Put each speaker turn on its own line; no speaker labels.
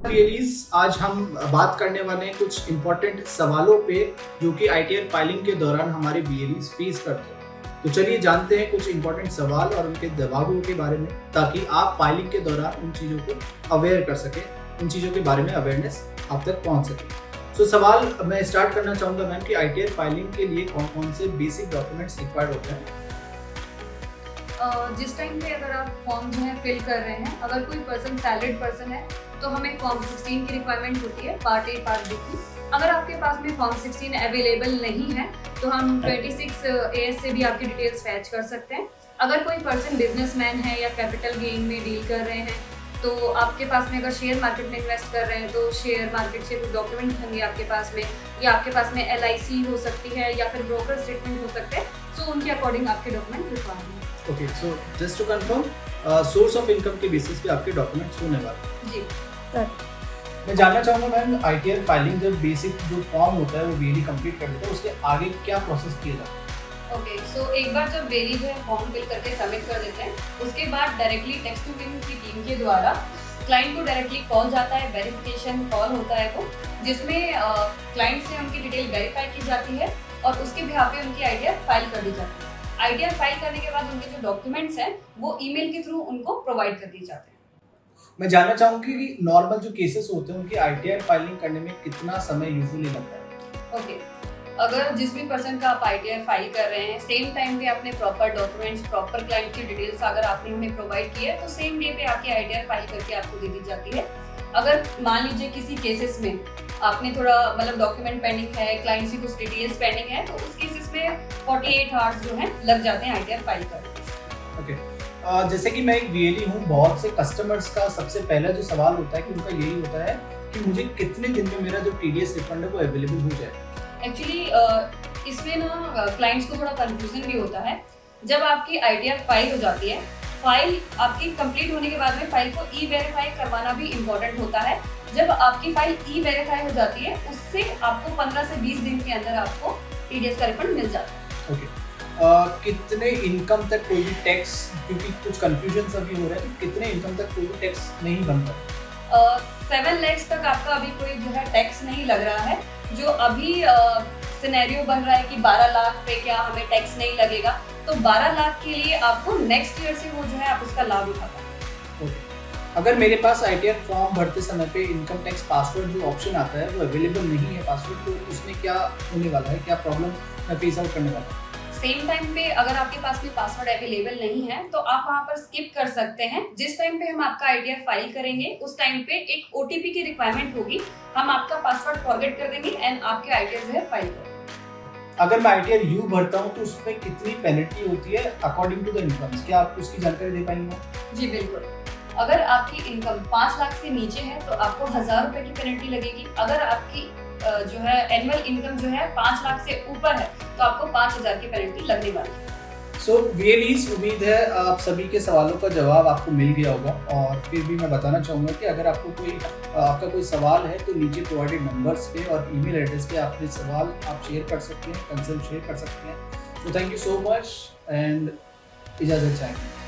Queries आज हम बात करने वाले हैं कुछ इंपॉर्टेंट सवालों पे जो कि आईटीआर फाइलिंग के दौरान हमारे बीएलईज फेस करते हैं। तो चलिए जानते हैं कुछ इंपॉर्टेंट सवाल और उनके जवाबों के बारे में, ताकि आप फाइलिंग के दौरान उन चीज़ों को अवेयर कर सकें, उन चीज़ों के बारे में अवेयरनेस आप तक पहुंच सके। तो सवाल मैं स्टार्ट करना चाहूँगा मैम कि आईटीआर फाइलिंग के लिए कौन कौन से बेसिक डॉक्यूमेंट्स रिक्वायर्ड होते हैं।
जिस टाइम पे अगर आप फॉर्म जो है फिल कर रहे हैं, अगर कोई पर्सन सैलरीड पर्सन है तो हमें फॉर्म 16 की रिक्वायरमेंट होती है, पार्ट ए पार्ट बी की। अगर आपके पास में फॉर्म 16 अवेलेबल नहीं है तो हम 26 AS से भी आपकी डिटेल्स फैच कर सकते हैं। अगर कोई पर्सन बिजनेसमैन है या कैपिटल गेन में डील कर रहे हैं तो आपके पास में, अगर शेयर मार्केट में इन्वेस्ट कर रहे हैं तो शेयर मार्केट से कुछ डॉक्यूमेंट होंगे आपके पास में, या आपके पास में LIC हो सकती है या फिर ब्रोकर स्टेटमेंट हो सकते हैं। सो उनके अकॉर्डिंग आपके डॉक्यूमेंट रिक्वायर्ड हैं।
Okay, so just to confirm, source of income के बेसिस पे आपके डॉक्यूमेंट्स होने वाले हैं।
जी
सर,
मैं जानना चाहूँगा मैम, आईटीआर फाइलिंग जब बेसिक जो फॉर्म होता है वो बीएलई कंप्लीट कर देता है, उसके आगे क्या प्रोसेस किया जाता है?
ओके, सो एक बार जब बेली जो है फॉर्म फिल करके सबमिट कर देते हैं, उसके बाद डायरेक्टली टेक्स्ट टू विन की टीम के द्वारा क्लाइंट को डायरेक्टली कॉल जाता है, वेरिफिकेशन कॉल होता है वो, जिसमें क्लाइंट से उनकी डिटेल वेरीफाई की जाती है और उसके बिहाफ पे उनकी आईटीआर फाइल कर दी जाती है। आईटीआर फाइल करने के बाद उनके जो डॉक्यूमेंट्स हैं वो ईमेल के थ्रू उनको प्रोवाइड कर दिए जाते हैं।
मैं जानना चाहूँगी कि नॉर्मल जो केसेस होते हैं उनकी आईटीआर फाइलिंग करने में कितना समय यूजुअली लगता है?
ओके, अगर जिस भी पर्सन का आप आईटीआर फाइल कर रहे हैं, सेम टाइम पे आपने प्रॉपर डॉक्यूमेंट्स, प्रॉपर क्लाइंट की डिटेल्स अगर आपने उन्हें प्रोवाइड की है तो सेम डे पे आपकी आईटीआर फाइल करके आपको दे दी जाती है। अगर मान लीजिए किसी केसेस में आपने थोड़ा मतलब डॉक्यूमेंट पेंडिंग है, क्लाइंट से कुछ डिटेल्स पेंडिंग है, तो उस केसेस में 48 आवर्स जो है लग जाते हैं आईटीआर फाइल करने में।
ओके, जैसे कि मैं एक बीएलई हूँ, बहुत से कस्टमर्स का सबसे पहला जो सवाल होता है कि उनका यही होता है कि मुझे कितने दिन में मेरा जो टीडीएस रिफंड है वो अवेलेबल हो जाए।
एक्चुअली इसमें ना क्लाइंट्स को थोड़ा कंफ्यूजन भी होता है। जब आपकी आईटीआर फाइल हो जाती है, फाइल आपकी कंप्लीट होने के बाद में फाइल को ई-वेरीफाई करवाना भी इम्पोर्टेंट होता है। जब आपकी फाइल ई-वेरीफाई हो जाती है, उससे आपको 15 से 20 दिन के अंदर आपको टीडीएस का रिफंड मिल जाता है।
ओके, कितने इनकम तक कोई भी टैक्स, क्योंकि कुछ कंफ्यूजन अभी हो रहा है, कि कितने इनकम तक कोई भी टैक्स नहीं बनता?
7 लाख तक आपका अभी कोई जो है टैक्स नहीं लग रहा है। जो अभी सिनेरियो बन रहा है कि 12 लाख पे क्या हमें टैक्स नहीं लगेगा, तो 12 लाख के लिए आपको नेक्स्ट ईयर से वो जो है आप उसका लाभ उठा पाएंगे।
ओके, अगर मेरे पास आईटीआर फॉर्म भरते समय पे इनकम टैक्स पासवर्ड जो ऑप्शन आता है वो अवेलेबल नहीं है पासवर्ड, तो उसमें क्या होने वाला है, क्या प्रॉब्लम मैं फेस आउट करने वाला हूँ?
सेम टाइम पे अगर आपके पास में पासवर्ड अवेलेबल नहीं है तो आप वहां पर स्किप कर सकते हैं। जिस टाइम पे हम आपका आईटीआर फाइल करेंगे उस टाइम पे एक ओटीपी की रिक्वायरमेंट होगी, हम आपका पासवर्ड फॉरगेट कर देंगे एंड आपके आईटीआर जो है फाइल करेंगे।
अगर मैं आईटीआर यू भरता हूँ तो उसमें कितनी पेनल्टी होती है अकॉर्डिंग टू द इनकम? क्या आप उसकी जानकारी दे पाएंगे?
जी बिल्कुल, अगर आपकी इनकम 5 लाख से नीचे है तो आपको 1000 रुपए की पेनल्टी लगेगी। अगर आपकी जो है एनुअल इनकम जो है 5 लाख से ऊपर है तो आपको 5000 की पेनल्टी लगने वाली है।
सो वीएलईज, उम्मीद है आप सभी के सवालों का जवाब आपको मिल गया होगा। और फिर भी मैं बताना चाहूँगा कि अगर आपका कोई सवाल है तो नीचे प्रोवाइडेड नंबर्स पे और ईमेल एड्रेस पे अपने सवाल आप शेयर कर सकते हैं, कंसर्न शेयर कर सकते हैं। तो thank you so much and इजाज़त चाहेंगे।